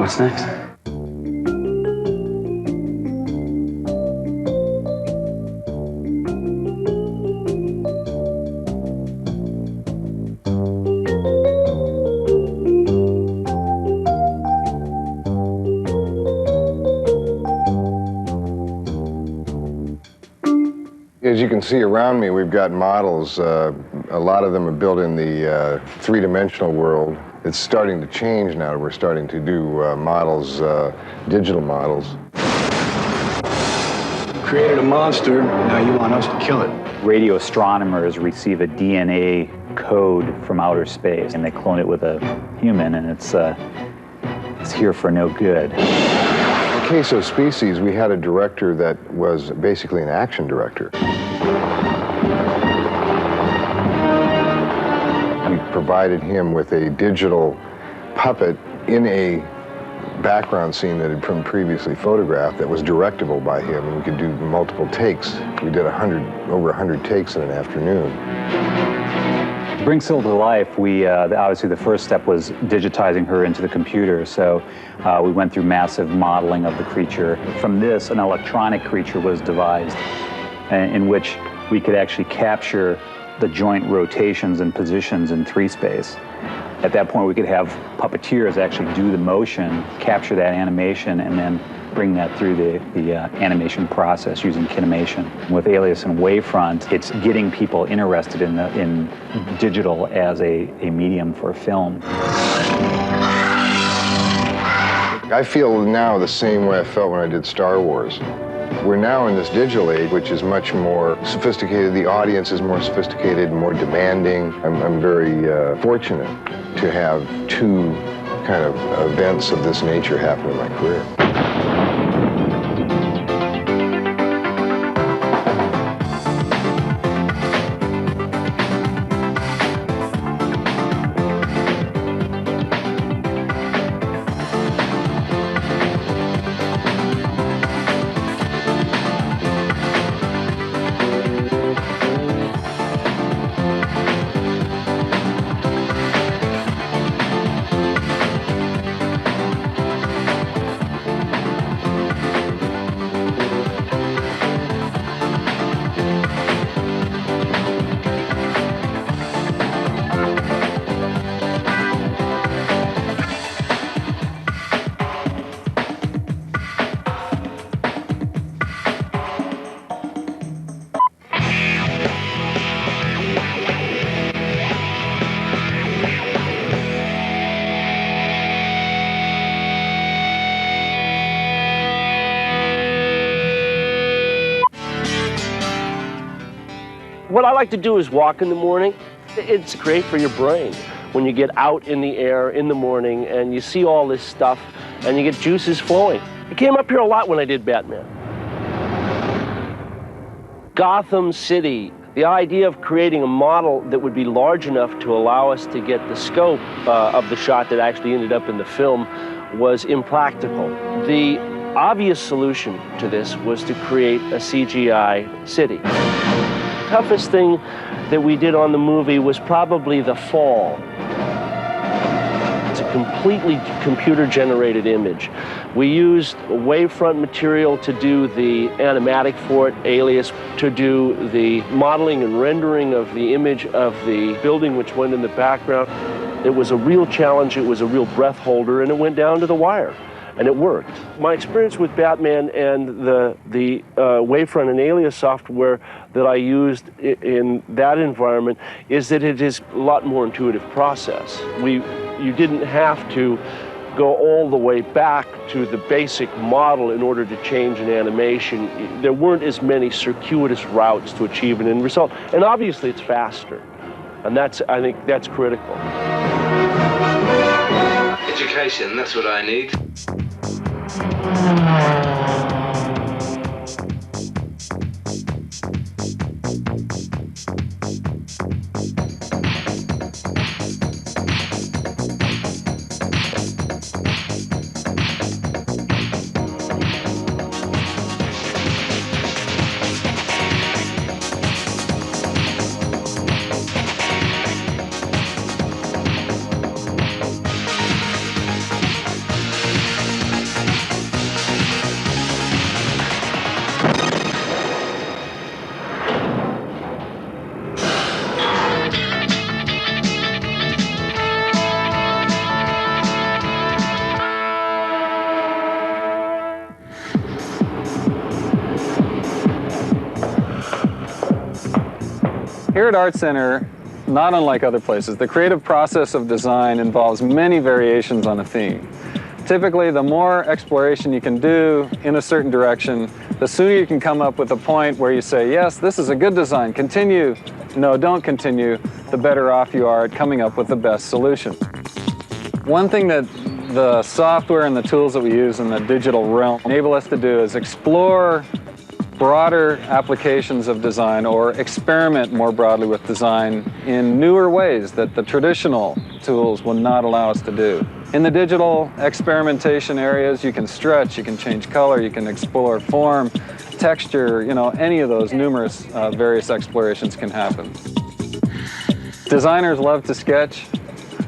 What's next? As you can see around me, we've got models. A lot of them are built in the three-dimensional world. It's starting to change now. We're starting to do models, digital models. Created a monster, now you want us to kill it. Radio astronomers receive a DNA code from outer space, and they clone it with a human, and it's here for no good. In the case of Species, we had a director that was basically an action director. We provided him with a digital puppet in a background scene that had been previously photographed that was directable by him, and we could do multiple takes. We did over 100 takes in an afternoon. To bring Syl to life, obviously the first step was digitizing her into the computer. So we went through massive modeling of the creature. From this, an electronic creature was devised in which we could actually capture the joint rotations and positions in 3-space. At that point, we could have puppeteers actually do the motion, capture that animation, and then bring that through the animation process using kinemation. With Alias and Wavefront, it's getting people interested in digital as a medium for film. I feel now the same way I felt when I did Star Wars. We're now in this digital age, which is much more sophisticated. The audience is more sophisticated, more demanding. I'm very fortunate to have two kind of events of this nature happen in my career. What I like to do is walk in the morning. It's great for your brain when you get out in the air in the morning and you see all this stuff and you get juices flowing. I came up here a lot when I did Batman. Gotham City, the idea of creating a model that would be large enough to allow us to get the scope of the shot that actually ended up in the film was impractical. The obvious solution to this was to create a CGI city. The toughest thing that we did on the movie was probably the fall. It's a completely computer-generated image. We used Wavefront material to do the animatic for it, Alias, to do the modeling and rendering of the image of the building which went in the background. It was a real challenge, it was a real breath holder, and it went down to the wire. And it worked. My experience with Batman and the Wavefront and Alias software that I used in that environment is that it is a lot more intuitive process. You didn't have to go all the way back to the basic model in order to change an animation. There weren't as many circuitous routes to achieve an end result. And obviously it's faster. And I think that's critical. Education, that's what I need. Here at Art Center, not unlike other places, the creative process of design involves many variations on a theme. Typically, the more exploration you can do in a certain direction, the sooner you can come up with a point where you say, yes, this is a good design, continue. No, don't continue. The better off you are at coming up with the best solution. One thing that the software and the tools that we use in the digital realm enable us to do is explore broader applications of design or experiment more broadly with design in newer ways that the traditional tools will not allow us to do. In the digital experimentation areas, you can stretch, you can change color, you can explore form, texture, any of those numerous various explorations can happen. Designers love to sketch.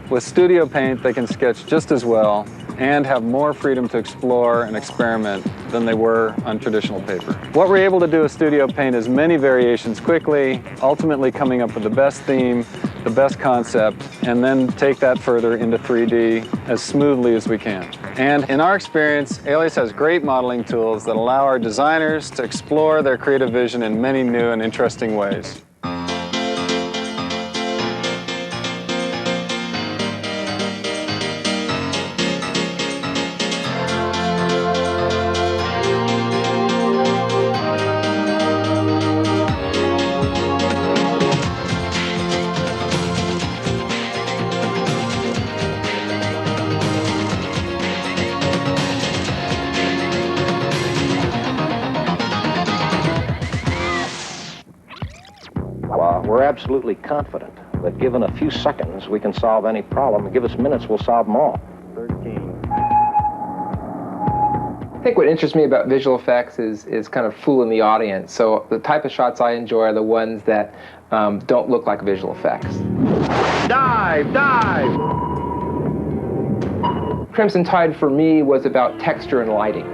With Studio Paint, they can sketch just as well and have more freedom to explore and experiment than they were on traditional paper. What we're able to do with Studio Paint is many variations quickly, ultimately coming up with the best theme, the best concept, and then take that further into 3D as smoothly as we can. And in our experience, Alias has great modeling tools that allow our designers to explore their creative vision in many new and interesting ways. We're absolutely confident that given a few seconds, we can solve any problem. Give us minutes, we'll solve them all. 13. I think what interests me about visual effects is kind of fooling the audience. So the type of shots I enjoy are the ones that don't look like visual effects. Dive! Dive! Crimson Tide for me was about texture and lighting.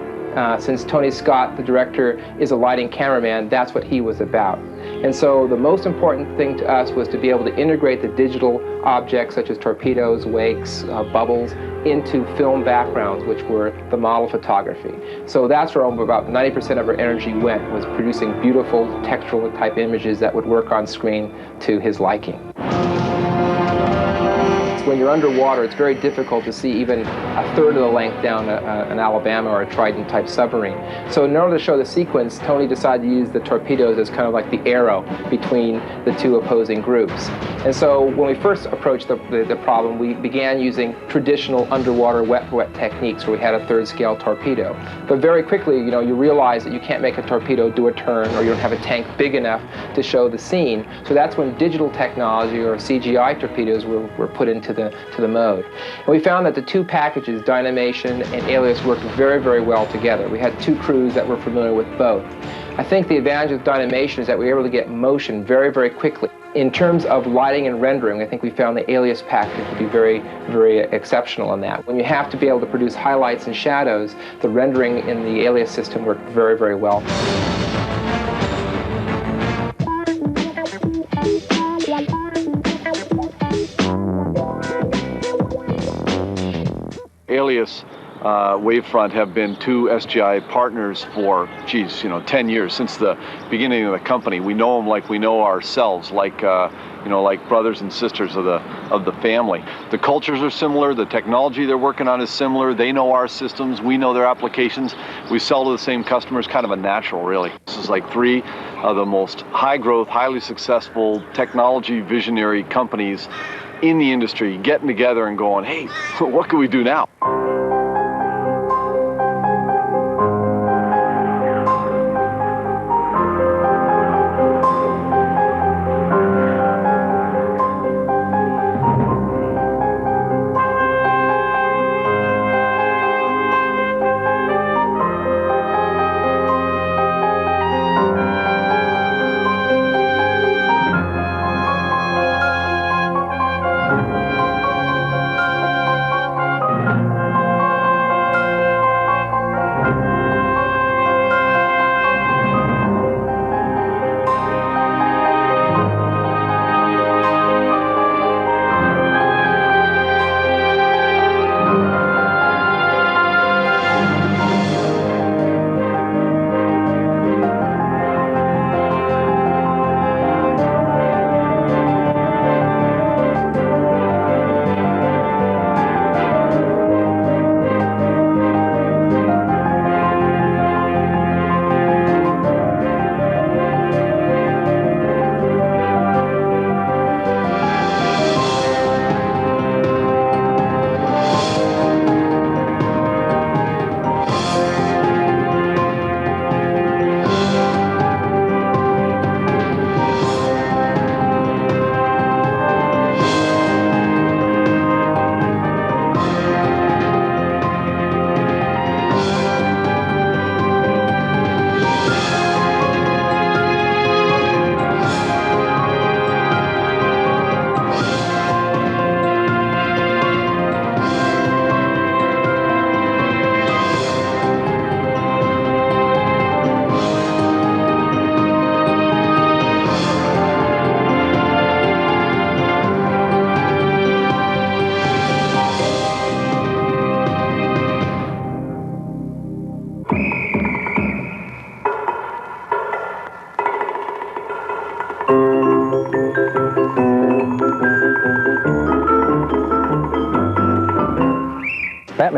Since Tony Scott, the director, is a lighting cameraman, that's what he was about. And so the most important thing to us was to be able to integrate the digital objects such as torpedoes, wakes, bubbles into film backgrounds, which were the model photography. So that's where about 90% of our energy went, was producing beautiful textural type images that would work on screen to his liking. When you're underwater, it's very difficult to see even a third of the length down an Alabama or a Trident type submarine. So in order to show the sequence, Tony decided to use the torpedoes as kind of like the arrow between the two opposing groups. And so when we first approached the problem, we began using traditional underwater wet techniques where we had a third scale torpedo. But very quickly, you realize that you can't make a torpedo do a turn, or you don't have a tank big enough to show the scene. So that's when digital technology or CGI torpedoes were put into the mode. And we found that the two packages, Dynamation and Alias, worked very, very well together. We had two crews that were familiar with both. I think the advantage of Dynamation is that we were able to get motion very, very quickly. In terms of lighting and rendering, I think we found the Alias package to be very, very exceptional in that. When you have to be able to produce highlights and shadows, the rendering in the Alias system worked very, very well. Alias, Wavefront have been two SGI partners for, 10 years, since the beginning of the company. We know them like we know ourselves, like like brothers and sisters of the family. The cultures are similar, the technology they're working on is similar, they know our systems, we know their applications, we sell to the same customers, kind of a natural, really. This is like three of the most high growth, highly successful technology visionary companies in the industry getting together and going, hey, what can we do now?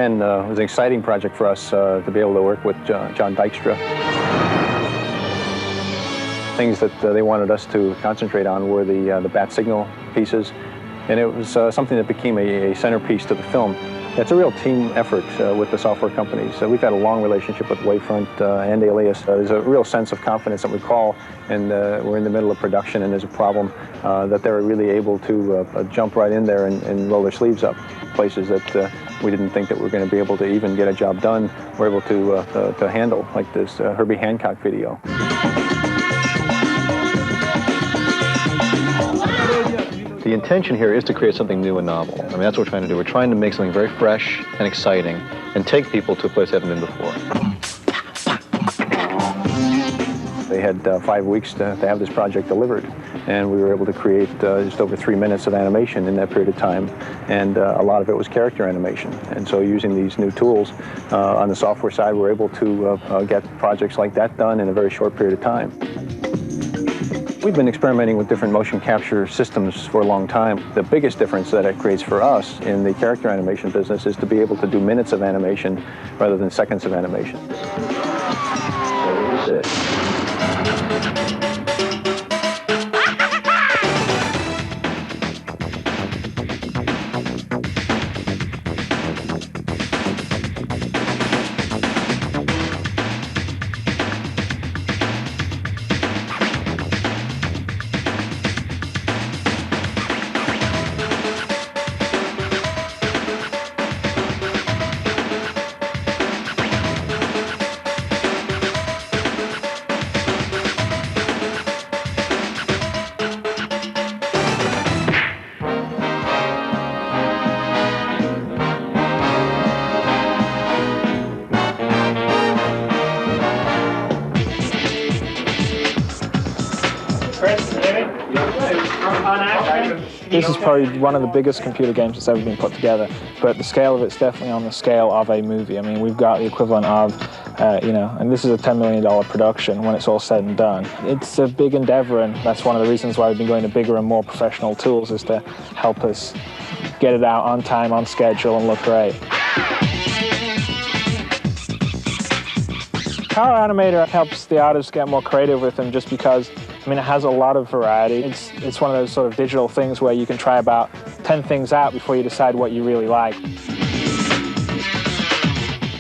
Spider-Man was an exciting project for us to be able to work with John Dykstra. Things that they wanted us to concentrate on were the bat signal pieces, and it was something that became a centerpiece to the film. It's a real team effort with the software companies. We've had a long relationship with Wavefront and Alias. There's a real sense of confidence that we call, and we're in the middle of production and there's a problem, that they're really able to jump right in there and roll their sleeves up. Places that we didn't think that we were going to be able to even get a job done, we're able to handle, like this Herbie Hancock video. The intention here is to create something new and novel. I mean, that's what we're trying to do. We're trying to make something very fresh and exciting and take people to a place they haven't been before. They had 5 weeks to have this project delivered, and we were able to create just over 3 minutes of animation in that period of time, and a lot of it was character animation. And so using these new tools on the software side, we're able to get projects like that done in a very short period of time. We've been experimenting with different motion capture systems for a long time. The biggest difference that it creates for us in the character animation business is to be able to do minutes of animation rather than seconds of animation. So this is it. This is probably one of the biggest computer games that's ever been put together, but the scale of it's definitely on the scale of a movie. I mean, we've got the equivalent of, and this is a $10 million production when it's all said and done. It's a big endeavor, and that's one of the reasons why we've been going to bigger and more professional tools, is to help us get it out on time, on schedule, and look great. Power Animator helps the artists get more creative with them just because, I mean, it has a lot of variety. It's one of those sort of digital things where you can try about 10 things out before you decide what you really like.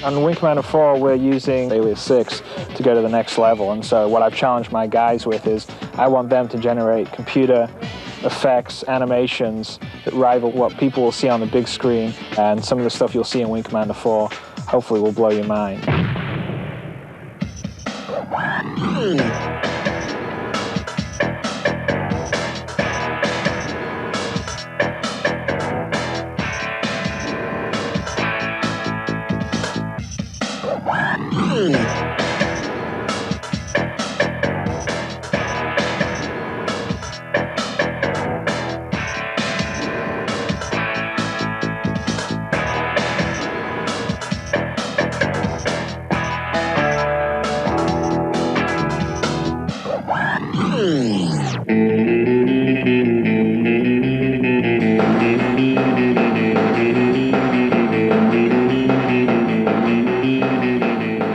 On Wing Commander 4, we're using Alias 6 to go to the next level, and so what I've challenged my guys with is I want them to generate computer effects, animations that rival what people will see on the big screen, and some of the stuff you'll see in Wing Commander 4 hopefully will blow your mind.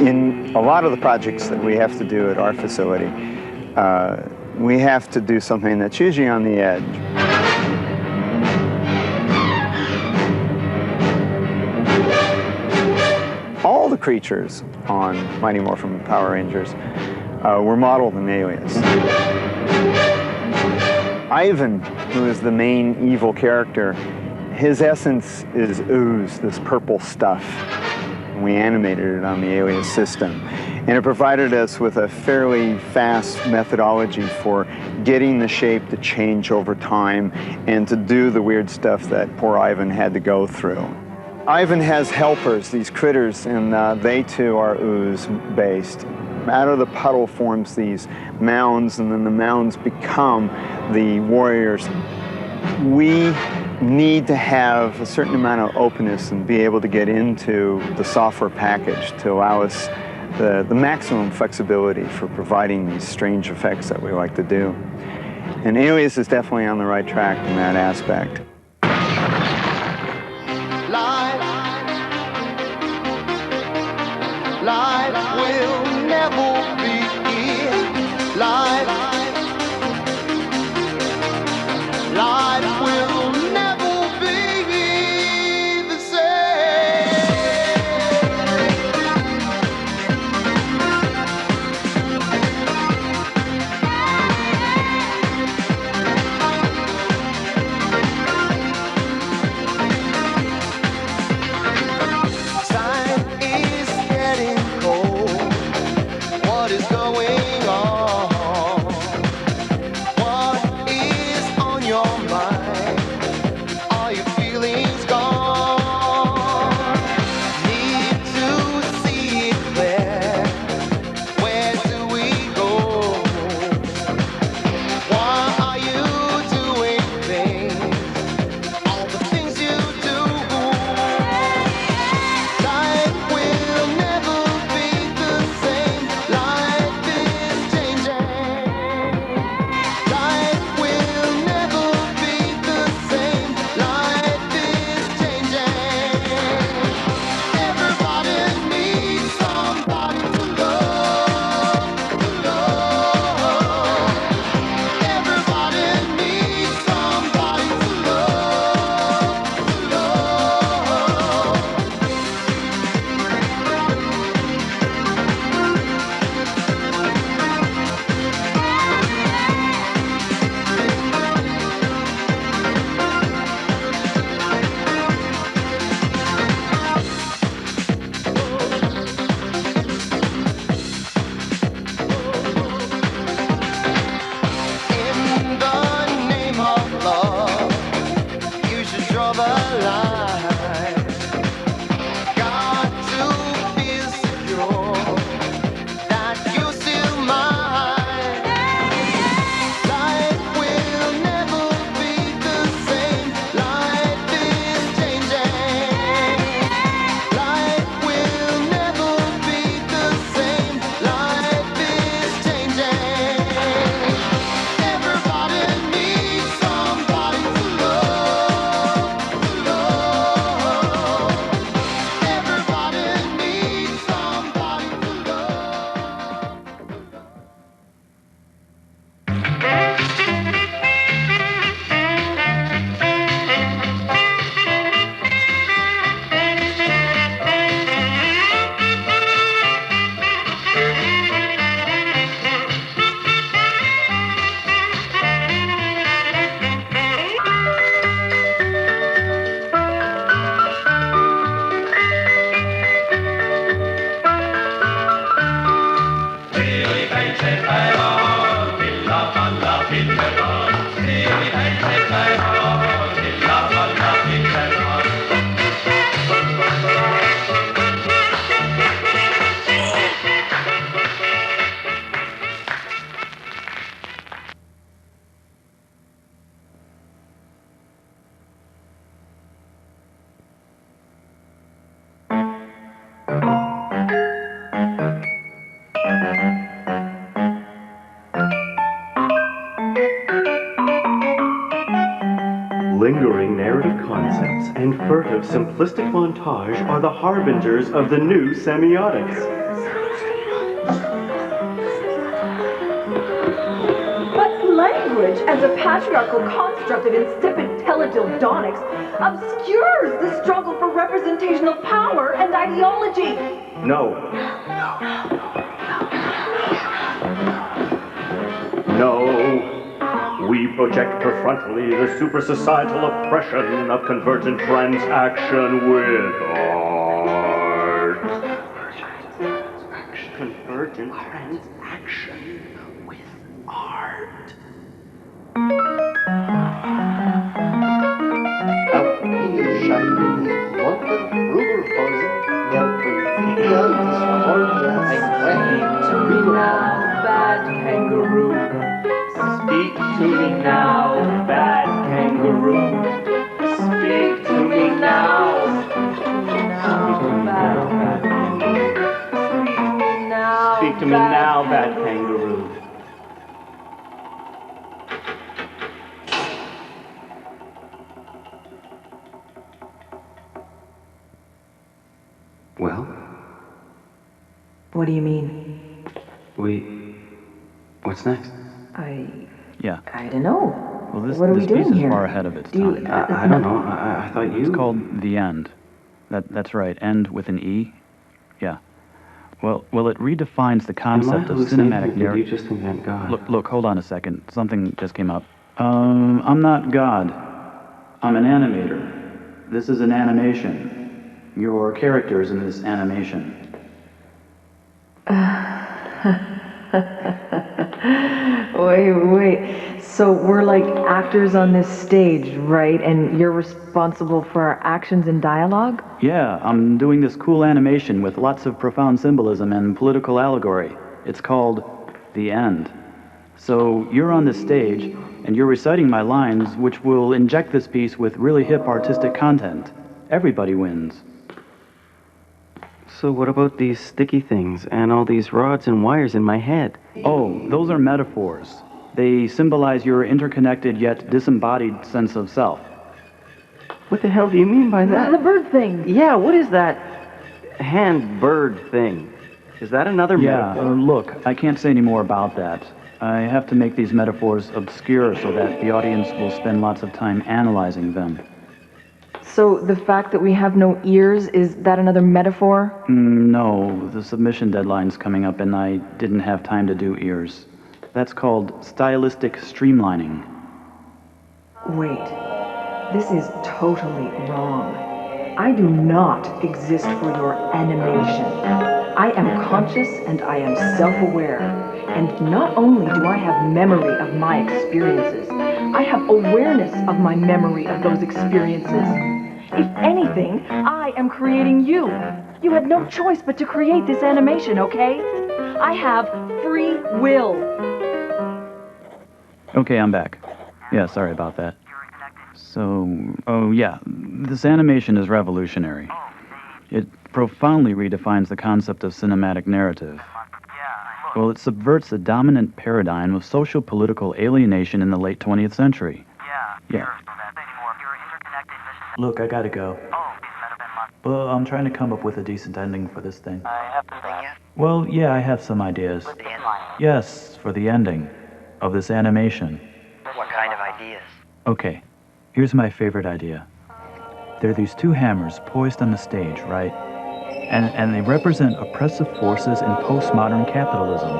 In a lot of the projects that we have to do at our facility, we have to do something that's usually on the edge. All the creatures on Mighty Morphin Power Rangers were modeled in Alias. Ivan, who is the main evil character, his essence is ooze, this purple stuff. We animated it on the Alias system, and it provided us with a fairly fast methodology for getting the shape to change over time and to do the weird stuff that poor Ivan had to go through. Ivan has helpers, these critters, and they too are ooze-based. Out of the puddle forms these mounds, and then the mounds become the warriors. We need to have a certain amount of openness and be able to get into the software package to allow us the maximum flexibility for providing these strange effects that we like to do. And Alias is definitely on the right track in that aspect. life will never be life. Life will never be the Time is getting cold. What is going on? What is on your mind? Are your feelings gone? Need to see it clear. Where do we go? Why are you doing things? All the things you do. Life will never be the same. Life is changing. Life will never be the same. Life is changing. Everybody needs somebody to love, to love. Everybody needs somebody to love, to love. In the name of love, you should draw the line. Got to feel secure that you're still mine. Life will never be the same. Life is changing. Life will never be the same. Life is changing. Everybody needs somebody to love, to love. Everybody needs somebody to love. Lingering narrative concepts and furtive simplistic montage are the harbingers of the new semiotics. But language as a patriarchal construct of insipid teledildonics obscures the struggle for representational power and ideology. No. No. We project prefrontally the super-societal oppression of convergent transaction with art. Convergent transaction with art. Bad kangaroo. Speak to me now, bad kangaroo. Speak to me now. Speak to me now, bad kangaroo. Well, What do you mean? What's next? Yeah. I don't know. Well, this What are we piece doing is here? far ahead of its Do you- time. I don't know. I thought you... It's called The End. That's right. End with an E. Yeah. Well, it redefines the concept of cinematic narrative. Did you just invent God? Look, hold on a second. Something just came up. I'm not God. I'm an animator. This is an animation. Your character's in this animation. Wait. So we're like actors on this stage, right? And you're responsible for our actions and dialogue? Yeah, I'm doing this cool animation with lots of profound symbolism and political allegory. It's called The End. So you're on the stage, and you're reciting my lines, which will inject this piece with really hip artistic content. Everybody wins. So what about these sticky things and all these rods and wires in my head? Oh, those are metaphors. They symbolize your interconnected yet disembodied sense of self. What the hell do you mean by that? The bird thing. Yeah, what is that hand bird thing? Is that another metaphor? Look, I can't say any more about that. I have to make these metaphors obscure so that the audience will spend lots of time analyzing them. So the fact that we have no ears, is that another metaphor? No, the submission deadline's coming up and I didn't have time to do ears. That's called stylistic streamlining. Wait, this is totally wrong. I do not exist for your animation. I am conscious and I am self-aware. And not only do I have memory of my experiences, I have awareness of my memory of those experiences. If anything, I am creating you. You had no choice but to create this animation, okay? I have free will. Okay, I'm back. Yeah, sorry about that. This animation is revolutionary. It profoundly redefines the concept of cinematic narrative. Well, it subverts the dominant paradigm of social-political alienation in the late 20th century. Yeah. Look, I gotta go. Well, I'm trying to come up with a decent ending for this thing. Well, yeah, I have some ideas. Yes, for the ending of this animation. What kind of ideas? Okay, here's my favorite idea. There are these two hammers poised on the stage, right? And they represent oppressive forces in postmodern capitalism.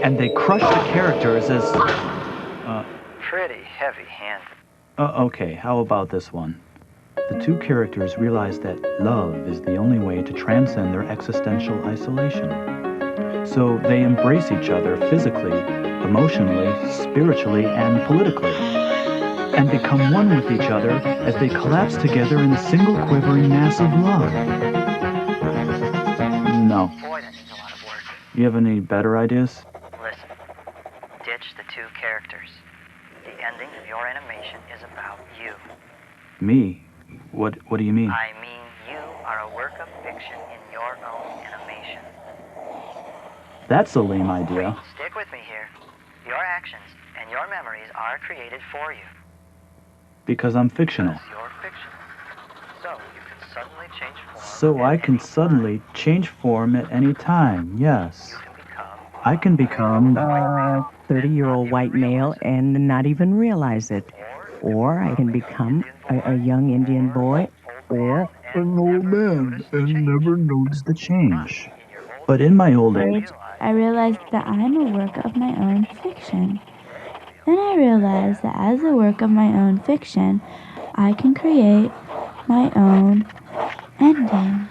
And they crush the characters as... Pretty heavy-handed. Okay, how about this one? The two characters realize that love is the only way to transcend their existential isolation. So they embrace each other physically, emotionally, spiritually, and politically, and become one with each other as they collapse together in a single quivering mass of love. No. Boy, that needs a lot of work. You have any better ideas? Listen, ditch the two characters. The ending of your animation is about you. Me? What do you mean? I mean, you are a work of fiction in your own animation. That's a lame idea. Stick with me here. Your actions and your memories are created for you. Because I'm fictional. You're fictional. So you can suddenly change form. So I can suddenly change form at any time, yes. I can become... 30-year-old white male and not even realize it. Or I can become a young Indian boy, or an old man and never notice the change. But in my old age... I realized that I'm a work of my own fiction. Then I realized that as a work of my own fiction, I can create my own ending.